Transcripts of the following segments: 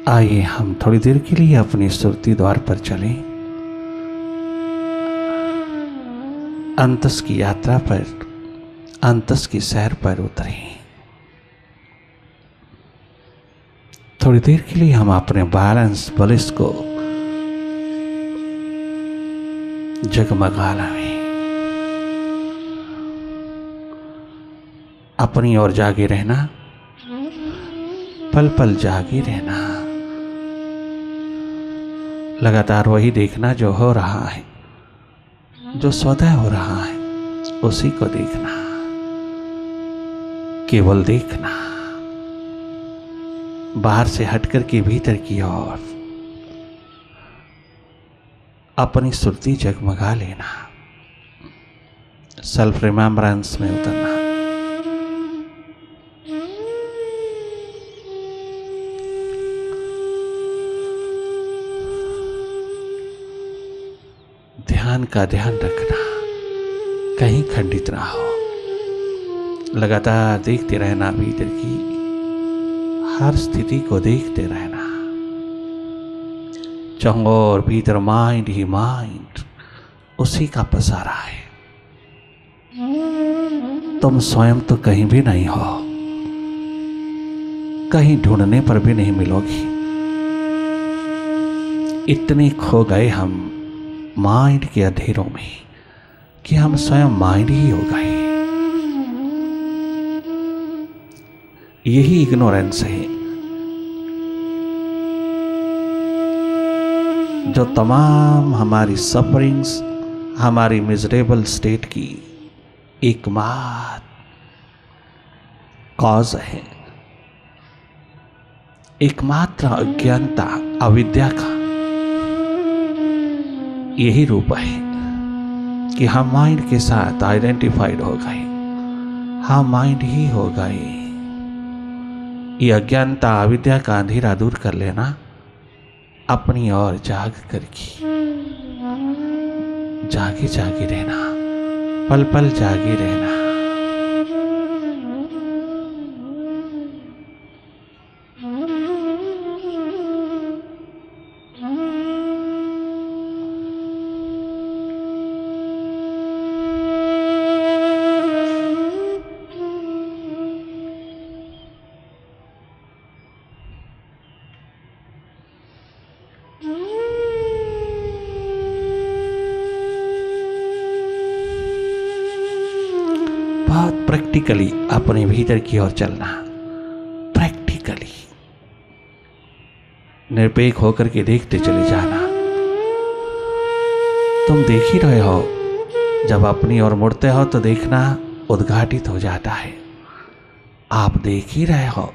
आइए हम थोड़ी देर के लिए अपनी सुरती द्वार पर चलें, अंतस की यात्रा पर, अंतस की सैर पर उतरें। थोड़ी देर के लिए हम अपने बैलेंस बलिस को जगमगा लाएं, अपनी ओर जागे रहना, पल पल जागे रहना, लगातार वही देखना जो हो रहा है, जो स्वतः हो रहा है, उसी को देखना, केवल देखना, बाहर से हटकर के भीतर की ओर अपनी सुरती जगमगा लेना, सेल्फ रिमेम्बरेंस में उतरना। ध्यान का ध्यान रखना, कहीं खंडित ना हो, लगातार देखते रहना, भीतर की हर स्थिति को देखते रहना। चंगोर भीतर माइंड ही माइंड, उसी का पसारा है। तुम स्वयं तो कहीं भी नहीं हो, कहीं ढूंढने पर भी नहीं मिलोगी। इतने खो गए हम माइंड के अंधेरों में कि हम स्वयं माइंड ही हो गए। यही इग्नोरेंस है जो तमाम हमारी सफरिंग्स, हमारी मिजरेबल स्टेट की एकमात्र कॉज है। एकमात्र अज्ञानता, अविद्या का यही रूप है कि हम माइंड के साथ आइडेंटिफाइड हो गए, हम माइंड ही हो गए। ये अज्ञानता, अविद्या का अंधेरा दूर कर लेना, अपनी ओर जाग करके जागे जागे रहना, पल पल जागे रहना। बहुत प्रैक्टिकली अपने भीतर की ओर चलना, प्रैक्टिकली निरपेक्ष होकर के देखते चले जाना। तुम देख ही रहे हो, जब अपनी ओर मुड़ते हो तो देखना उद्घाटित हो जाता है। आप देख ही रहे हो,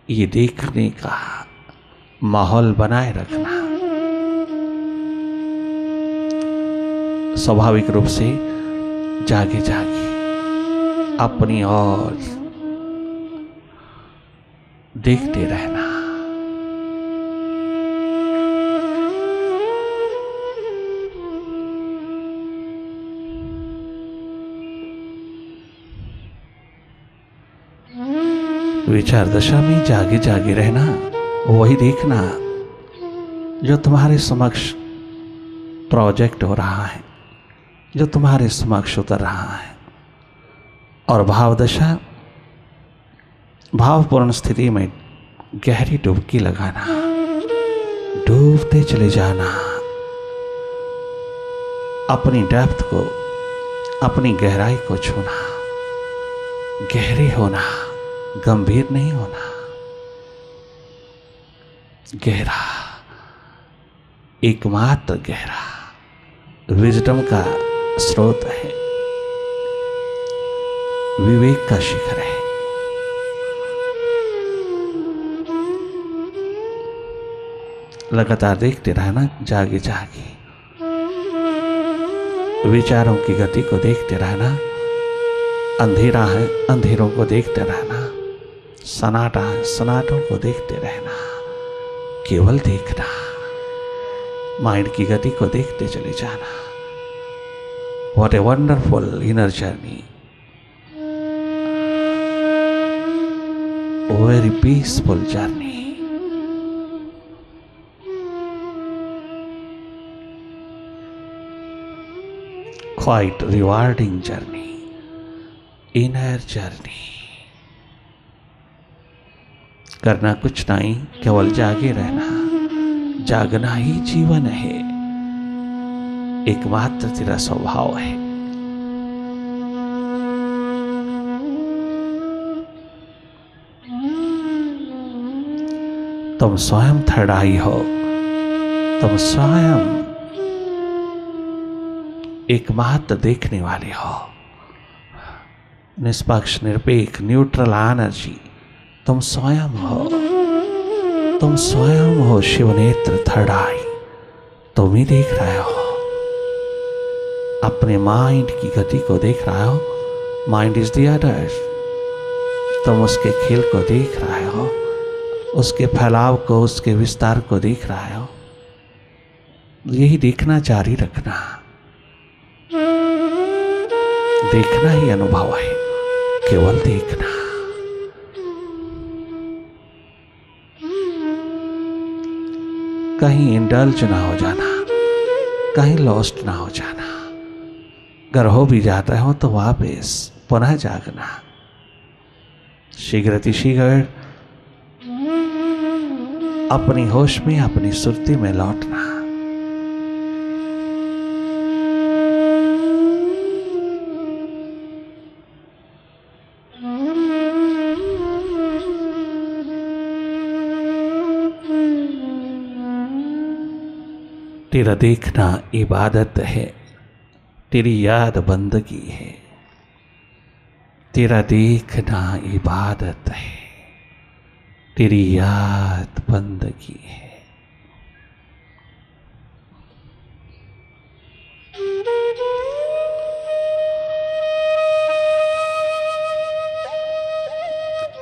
ये देखने का माहौल बनाए रखना। स्वाभाविक रूप से जागे जागे अपनी ओर देखते रहना। विचार दशा में जागे जागे रहना, वही देखना जो तुम्हारे समक्ष प्रोजेक्ट हो रहा है, जो तुम्हारे समक्ष उतर रहा है। और भाव दशा, भावपूर्ण स्थिति में गहरी डुबकी लगाना, डूबते चले जाना, अपनी डेप्थ को, अपनी गहराई को छूना, गहरे होना, गंभीर नहीं होना, गहरा, एकमात्र गहरा विजडम का स्रोत है, विवेक का शिखर है। लगातार देखते रहना, जागे जागे विचारों की गति को देखते रहना। अंधेरा है, अंधेरों को देखते रहना। सन्नाटा है, सन्नाटों को देखते रहना। केवल देखना, माइंड की गति को देखते चले जाना। What a wonderful inner journey, very peaceful journey. Quite rewarding journey, inner journey. करना कुछ नहीं, केवल जागे रहना। जागना ही जीवन है, एकमात्र तेरा स्वभाव है। तुम स्वयं थर्ड आई हो, तुम स्वयं एकमात्र देखने वाले हो, निष्पक्ष निरपेक्ष न्यूट्रल एनर्जी। तुम स्वयं हो, तुम स्वयं हो शिवनेत्र थर्ड आई। तुम ही देख रहे हो, अपने माइंड की गति को देख रहे हो। Mind is the other. तुम उसके खेल को देख रहे हो, उसके फैलाव को, उसके विस्तार को देख रहे हो। यही देखना जारी रखना। देखना ही अनुभव है, केवल देखना। कहीं इंडल्ज ना हो जाना, कहीं लॉस्ट ना हो जाना। अगर हो भी जाता हो तो वापस पुनः जागना। शीघ्र अपनी होश में, अपनी सुरती में लौटना। तेरा देखना इबादत है, तेरी याद बंदगी है। तेरा देखना इबादत है, तेरी याद बंदगी है।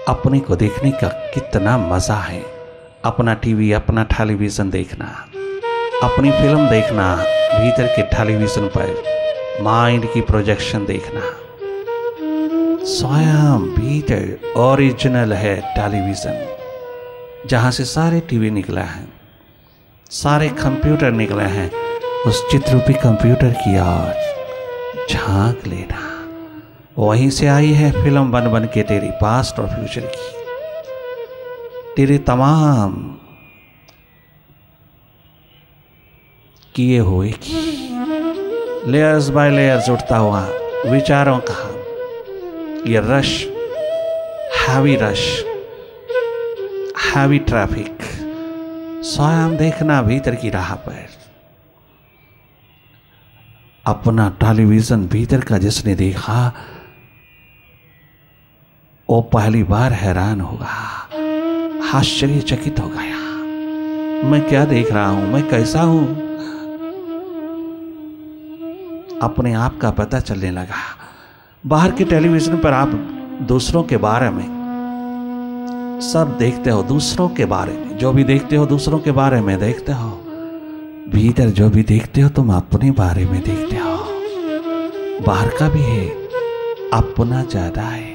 अपने को देखने का कितना मजा है। अपना टीवी, अपना टेलीविजन देखना, अपनी फिल्म देखना, भीतर के टेलीविजन पर माइंड की प्रोजेक्शन देखना। स्वयं भीतर ओरिजिनल है टेलीविजन, जहां से सारे टीवी निकले हैं, सारे कंप्यूटर निकले हैं। उस चित्ररूपी कंप्यूटर की ओर झांक लेना। वहीं से आई है फिल्म बन बन के तेरी पास्ट और फ्यूचर की। तेरे तमाम किए हुए की लेयर्स बाय लेयर्स उठता हुआ विचारों का ये रश, हैवी ट्रैफिक। स्वयं देखना भीतर की राह पर। अपना टेलीविजन भीतर का जिसने देखा वो पहली बार हैरान होगा, आश्चर्यचकित हो गया। मैं क्या देख रहा हूं, मैं कैसा हूं? अपने आप का पता चलने लगा। बाहर के टेलीविजन पर आप दूसरों के बारे में सब देखते हो, दूसरों के बारे में जो भी देखते हो दूसरों के बारे में देखते हो। भीतर जो भी देखते हो तुम अपने बारे में देखते हो। बाहर का भी है, अपना ज्यादा है।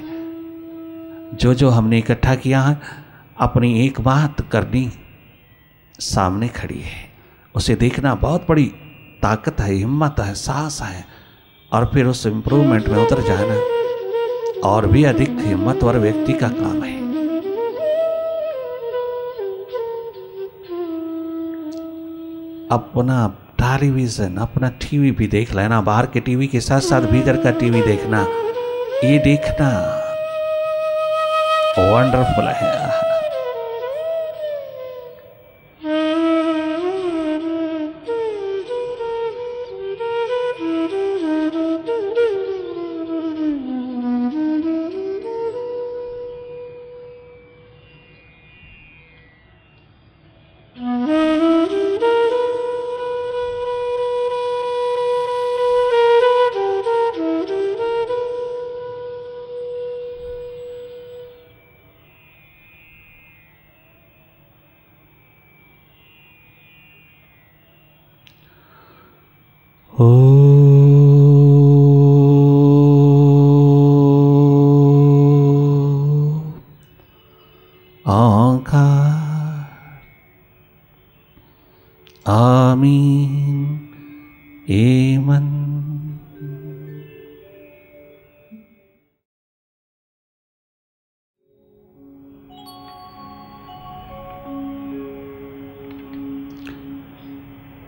जो जो हमने इकट्ठा किया है, अपनी एक बात करनी सामने खड़ी है, उसे देखना बहुत बड़ी ताकत है, हिम्मत है, साहस है। और फिर उस इम्प्रूवमेंट में उतर जाना और भी अधिक हिम्मतवर व्यक्ति का काम है। अपना टेलीविजन, अपना टीवी भी देख लेना। बाहर के टीवी के साथ साथ भीतर का टीवी देखना, ये देखना वंडरफुल है। आमीन। एमन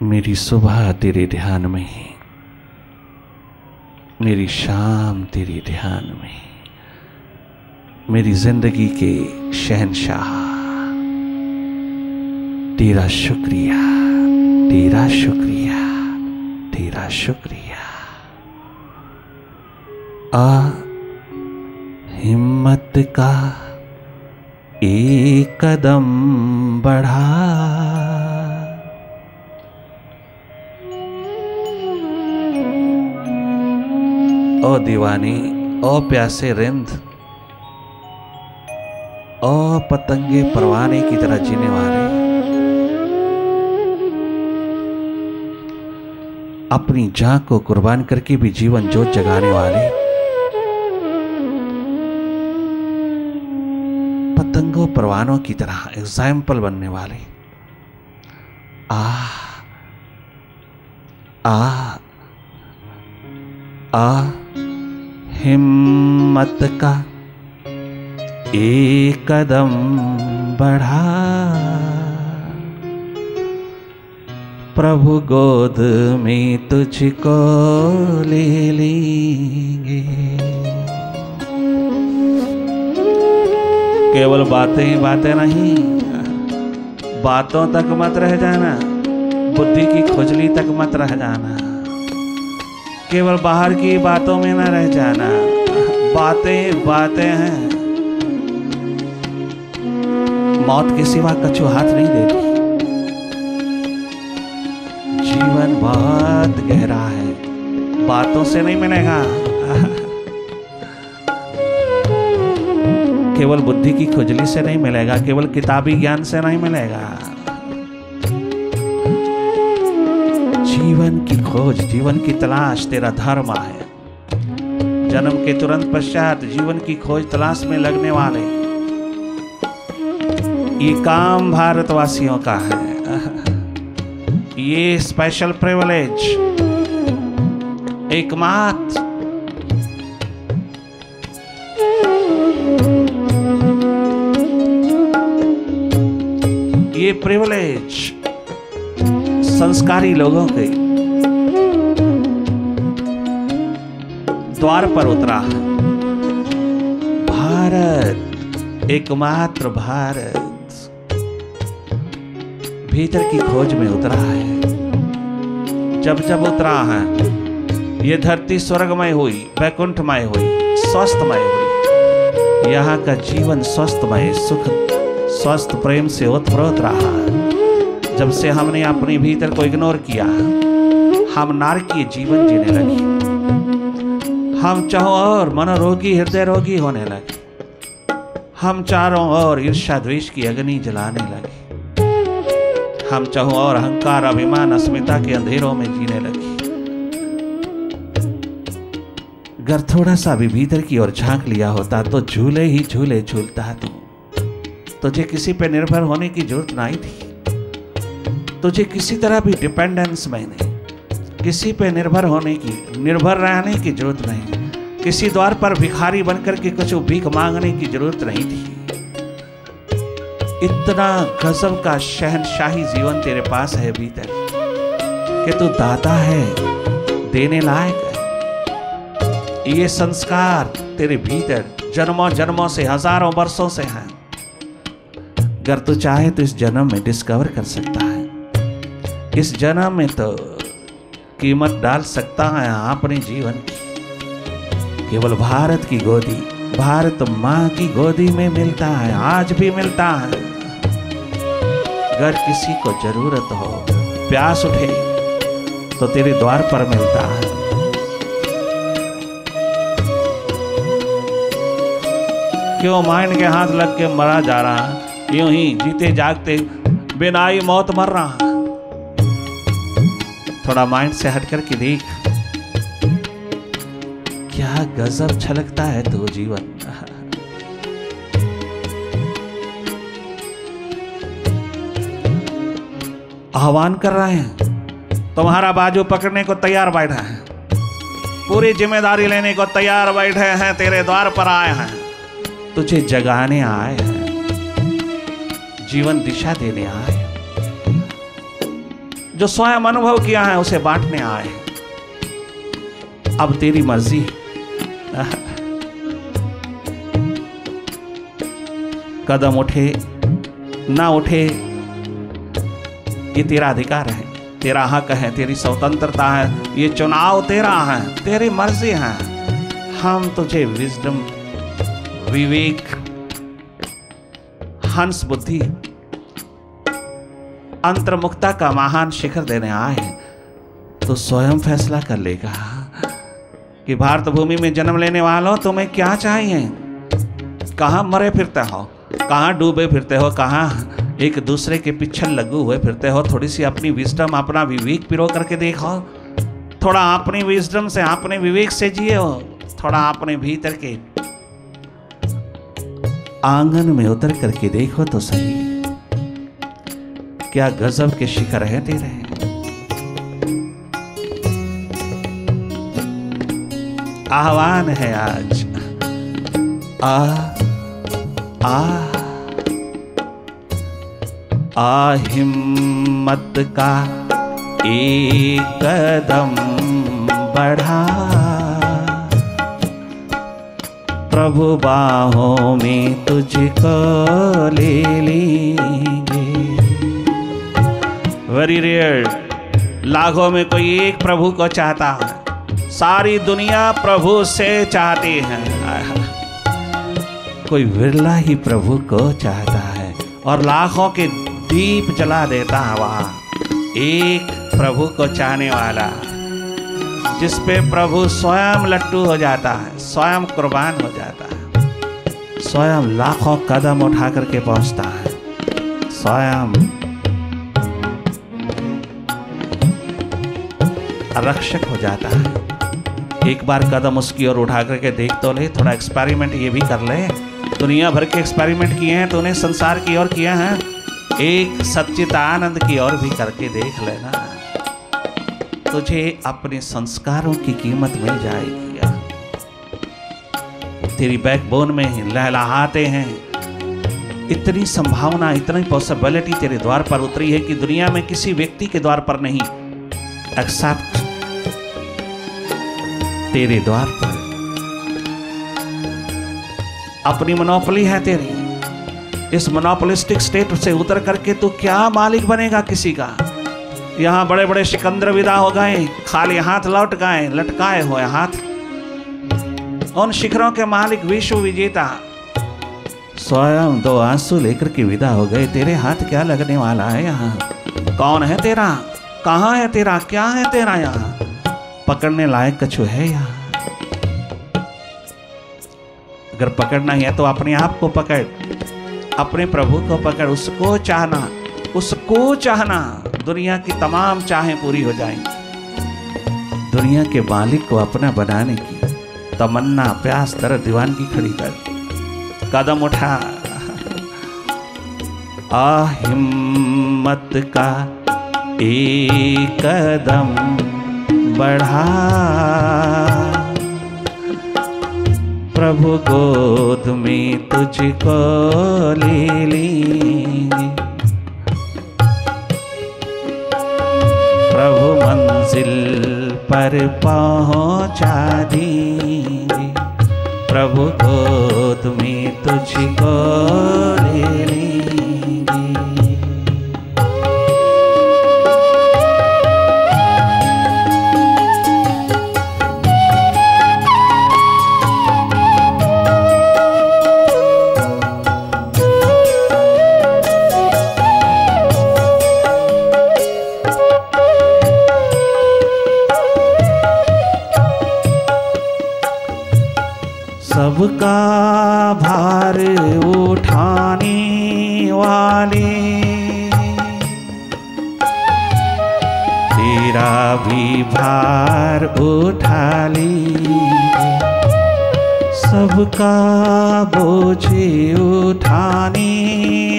मेरी सुबह तेरे ध्यान में, मेरी शाम तेरे ध्यान में, मेरी जिंदगी के शहंशाह, तेरा शुक्रिया, तेरा शुक्रिया, तेरा शुक्रिया। हिम्मत का एक कदम बढ़ा, ओ दीवानी, ओ प्यासे रिंद, ओ पतंगे परवाने की तरह जीने वाले, अपनी जान को कुर्बान करके भी जीवन जोत जगाने वाले, पतंगों परवानों की तरह एग्जाम्पल बनने वाले, हिम्मत का एक कदम बढ़ा, प्रभु गोद में तुझको ले लेंगे। केवल बातें ही बातें नहीं, बातों तक मत रह जाना, बुद्धि की खुजली तक मत रह जाना, केवल बाहर की बातों में न रह जाना। बातें बातें हैं, मौत के सिवा कछु हाथ नहीं देती। जीवन बहुत गहरा है, बातों से नहीं मिलेगा, केवल बुद्धि की खुजली से नहीं मिलेगा, केवल किताबी ज्ञान से नहीं मिलेगा। जीवन की खोज, जीवन की तलाश तेरा धर्म है। जन्म के तुरंत पश्चात जीवन की खोज तलाश में लगने वाले, ये काम भारतवासियों का है। ये स्पेशल प्रिविलेज एकमात्र ये प्रिविलेज संस्कारी लोगों के द्वार पर उतरा है। भारत, एकमात्र भारत भीतर की खोज में उतरा है। जब जब उतरा है, ये धरती स्वर्गमय हुई, वैकुंठमय हुई, स्वस्थमय हुई। यहाँ का जीवन स्वस्थमय, सुख, स्वस्थ, प्रेम से ओतप्रोत रहा है। जब से हमने अपने भीतर को इग्नोर किया, हम नारकीय जीवन जीने लगे। हम चारों ओर मनोरोगी, हृदय रोगी होने लगे। हम चारों ओर ईर्ष्या द्वेष की अग्नि जलाने लगे। हम चारों ओर अहंकार, अभिमान, अस्मिता के अंधेरों में जीने लगे। अगर थोड़ा सा भी भीतर की ओर झांक लिया होता तो झूले ही झूले झूलता तू। तुझे किसी पे निर्भर होने की जरूरत नहीं थी। तुझे किसी तरह भी डिपेंडेंस में नहीं, किसी पे निर्भर होने की, निर्भर रहने की जरूरत नहीं। किसी द्वार पर भिखारी बनकर के कुछ भीख मांगने की जरूरत नहीं थी। इतना गजब का शहनशाही जीवन तेरे पास है भीतर कि तू दाता है, देने लायक है। ये संस्कार तेरे भीतर जन्मों जन्मों से, हजारों वर्षों से हैं। अगर तू चाहे तो इस जन्म में डिस्कवर कर सकता है। इस जन्म में तो कीमत डाल सकता है अपने जीवन की। केवल भारत की गोदी, भारत माँ की गोदी में मिलता है, आज भी मिलता है। अगर किसी को जरूरत हो, प्यास उठे तो तेरे द्वार पर मिलता है। क्यों माइंड के हाथ लग के मरा जा रहा है? यूं ही जीते जागते बिना ही मौत मर रहा है। थोड़ा माइंड से हट करके देख, क्या गजब छलकता है तो जीवन। आह्वान कर रहे हैं, तुम्हारा बाजू पकड़ने को तैयार बैठा है, पूरी जिम्मेदारी लेने को तैयार बैठे हैं, तेरे द्वार पर आए हैं, तुझे जगाने आए हैं, जीवन दिशा देने आए हैं। जो स्वयं अनुभव किया है उसे बांटने आए। अब तेरी मर्जी, कदम उठे ना उठे ये तेरा अधिकार है, तेरा हक है, तेरी स्वतंत्रता है, ये चुनाव तेरा है, तेरी मर्जी है। हम तुझे विजडम, विवेक, हंस बुद्धि, अंतर्मुखता का महान शिखर देने आए हैं। तो स्वयं फैसला कर लेगा कि भारत भूमि में जन्म लेने वालों तुम्हें क्या चाहिए, कहां मरे फिरते हो, कहां डूबे फिरते हो, कहां एक दूसरे के पीछे लगू हुए फिरते हो। थोड़ी सी अपनी विजडम, अपना विवेक पिरो करके देखो, थोड़ा अपनी विजडम से, अपने विवेक से जियो, थोड़ा अपने भीतर के आंगन में उतर करके देखो तो सही, क्या गजब के शिखर है तेरे। आह्वान है आज, आ हिम्मत का एक कदम बढ़ा, प्रभु बाहों में तुझको ले लेंगे। वेरी रेयर, लाखों में कोई एक प्रभु को चाहता है, सारी दुनिया प्रभु से चाहती है, कोई विरला ही प्रभु को चाहता है और लाखों के दीप जला देता है वहाँ एक प्रभु को चाहने वाला, जिस पे प्रभु स्वयं लट्टू हो जाता है, स्वयं कुर्बान हो जाता है, स्वयं लाखों कदम उठा करके पहुंचता है, स्वयं रक्षक हो जाता है। एक बार कदम उसकी ओर उठा करके देख तो ले, थोड़ा एक्सपेरिमेंट ये भी कर ले। दुनिया भर के एक्सपेरिमेंट किए हैं तूने, संसार की ओर किया है, एक सच्चिदानंद की ओर भी करके देख लेना, तुझे अपने संस्कारों की कीमत मिल जाएगी। तेरी बैकबोन में लहलहाते हैं, इतनी संभावना, इतनी पॉसिबिलिटी तेरे द्वार पर उतरी है कि दुनिया में किसी व्यक्ति के द्वार पर नहीं, एक्सेप्ट तेरे द्वार पर। अपनी मोनोपोली है तेरी, इस मोनोपोलिस्टिक स्टेट से उतर करके तू क्या मालिक बनेगा किसी का। यहाँ बड़े बड़े सिकंदर विदा हो गए, खाली हाथ लौट गए, लटकाए हुए हाथ। उन शिखरों के मालिक विश्व विजेता स्वयं दो आंसू लेकर के विदा हो गए। तेरे हाथ क्या लगने वाला है यहाँ? कौन है तेरा? कहाँ है तेरा? क्या है तेरा यहाँ? पकड़ने लायक कछु है यहाँ? अगर पकड़ना ही है तो अपने आप को पकड़, अपने प्रभु को पकड़, उसको चाहना, उसको चाहना। दुनिया की तमाम चाहें पूरी हो जाएंगी। दुनिया के मालिक को अपना बनाने की तमन्ना, प्यास, दर्द, दीवानगी खड़ी कर, कदम उठा। आ हिम्मत का एक कदम बढ़ा, प्रभु गोद में तुझको ले लेंगे, प्रभु मंजिल पर पहुंचा देंगे, प्रभु गोद में तुझको ले लेंगे। सबका भार उठाने वाले, तेरा भी भार उठा लीजिए। सबका बोझ उठाने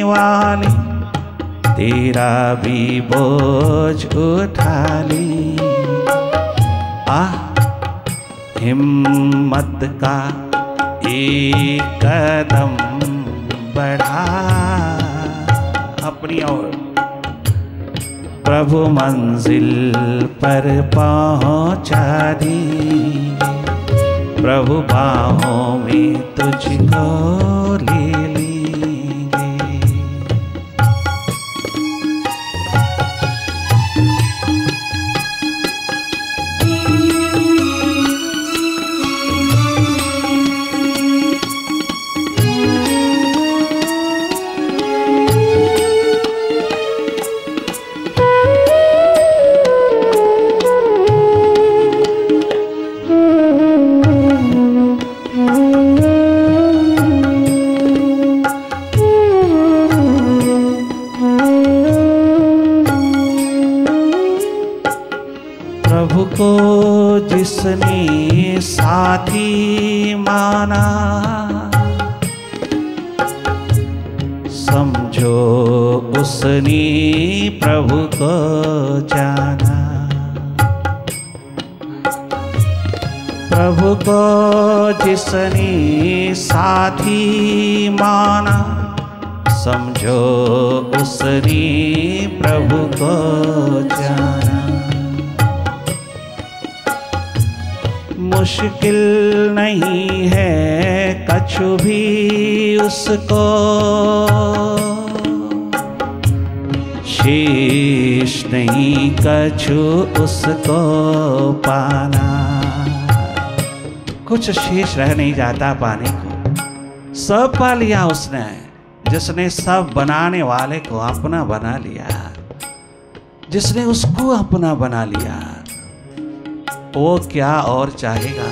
वाले, तेरा भी बोझ उठा लीजिए। हिम्मत का एक कदम बढ़ा, अपनी ओर प्रभु मंजिल पर पहुंचा देंगे, प्रभु बाहों में तुझको ले लेंगे। प्रभु को जिसने साथी माना, समझो उसने प्रभु को जाना। प्रभु को जिसने साथी माना, समझो उसने प्रभु को जाना। मुश्किल नहीं है कछु भी उसको, शेष नहीं कछु उसको पाना। कुछ शेष रह नहीं जाता पाने को, सब पा लिया उसने, जिसने सब बनाने वाले को अपना बना लिया, जिसने उसको अपना बना लिया, वो क्या और चाहेगा,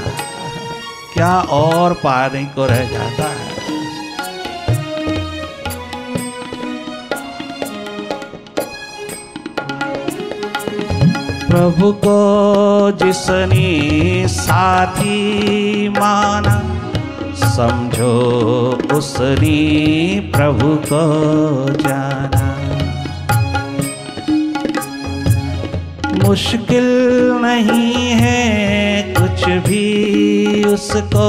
क्या और पाने को रह जाता है। प्रभु को जिसने साथी माना, समझो उसने प्रभु को जाना। मुश्किल नहीं है कुछ भी उसको,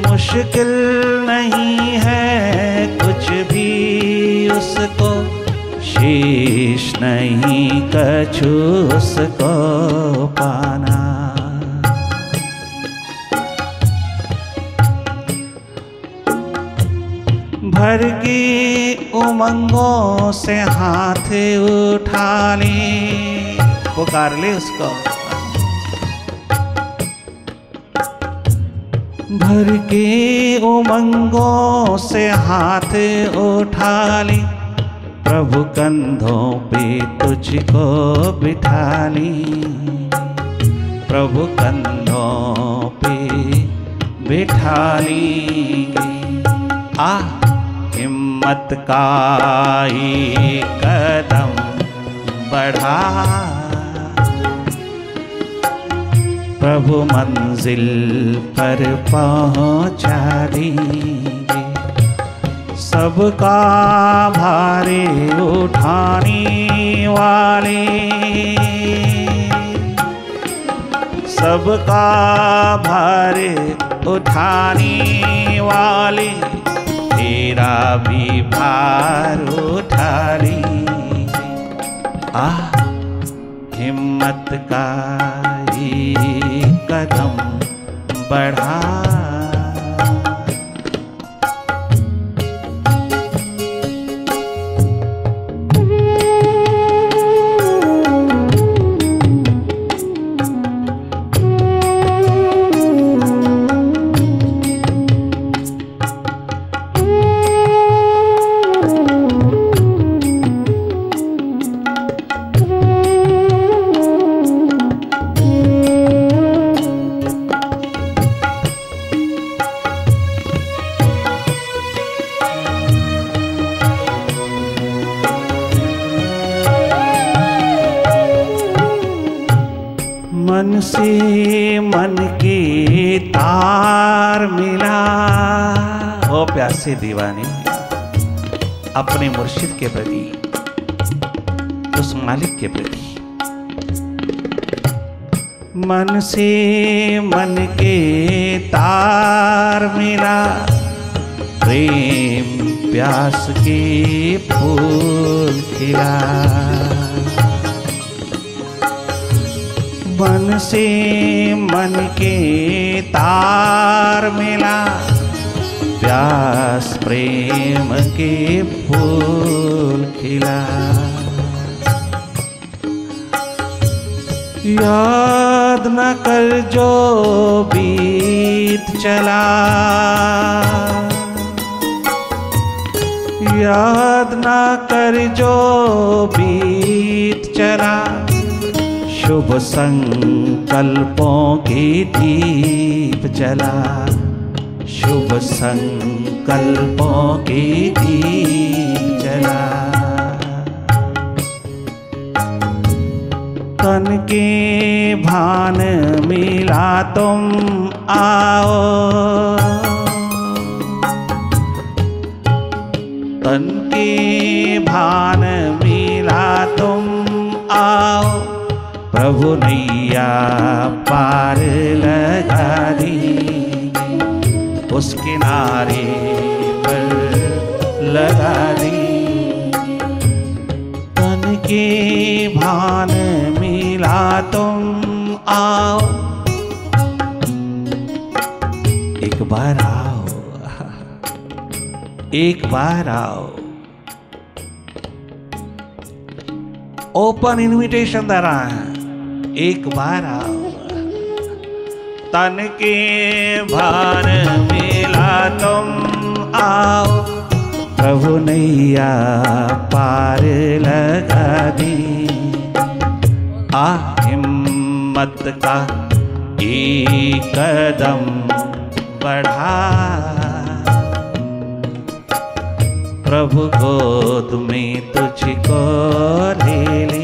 मुश्किल नहीं है कुछ भी उसको, शेष नहीं कछु उसको पाना। भर की उमंगों से हाथ उठा ले, पुकार ले उसको। भर के उमंगों से हाथ उठा ले, प्रभु कंधों पे तुझको बिठा ले, प्रभु कंधों पे बिठा लेंगे। आ हिम्मत का एक कदम बढ़ा, प्रभु मंजिल पर पहुंचा देंगे। सबका भारे उठाने वाले, सबका भारे उठाने वाले, तेरा भी भार उठा लेंगे। हिम्मत का एक कदम बढ़ा, मन से मन के तार मिला। ओ प्यासे दीवाने, अपने मुर्शिद के प्रति, उस मालिक के प्रति मन से मन के तार मिला। प्रेम प्यास के फूल खिला। मन से मन के तार मिला, प्यास प्रेम के फूल खिला। याद न कर जो बीत चला, याद न कर जो बीत चला। शुभ संकल्पों की दीप जला, शुभ संकल्पों की दीप जला। तन के भान मिला तुम आओ, तन के भान मिला तुम आओ। प्रभु नैया पार लगा दी, उस किनारे पर लगा दी। तन के भान मिला तुम आओ, एक बार आओ, एक बार आओ। ओपन इनविटेशन दे रहा है, एक बार आओ। तन के भान मिला तुम आओ, प्रभु नैया पार लगा दी। आ हिम्मत का एक कदम बढ़ा, प्रभु गोद में तुझको ले ले।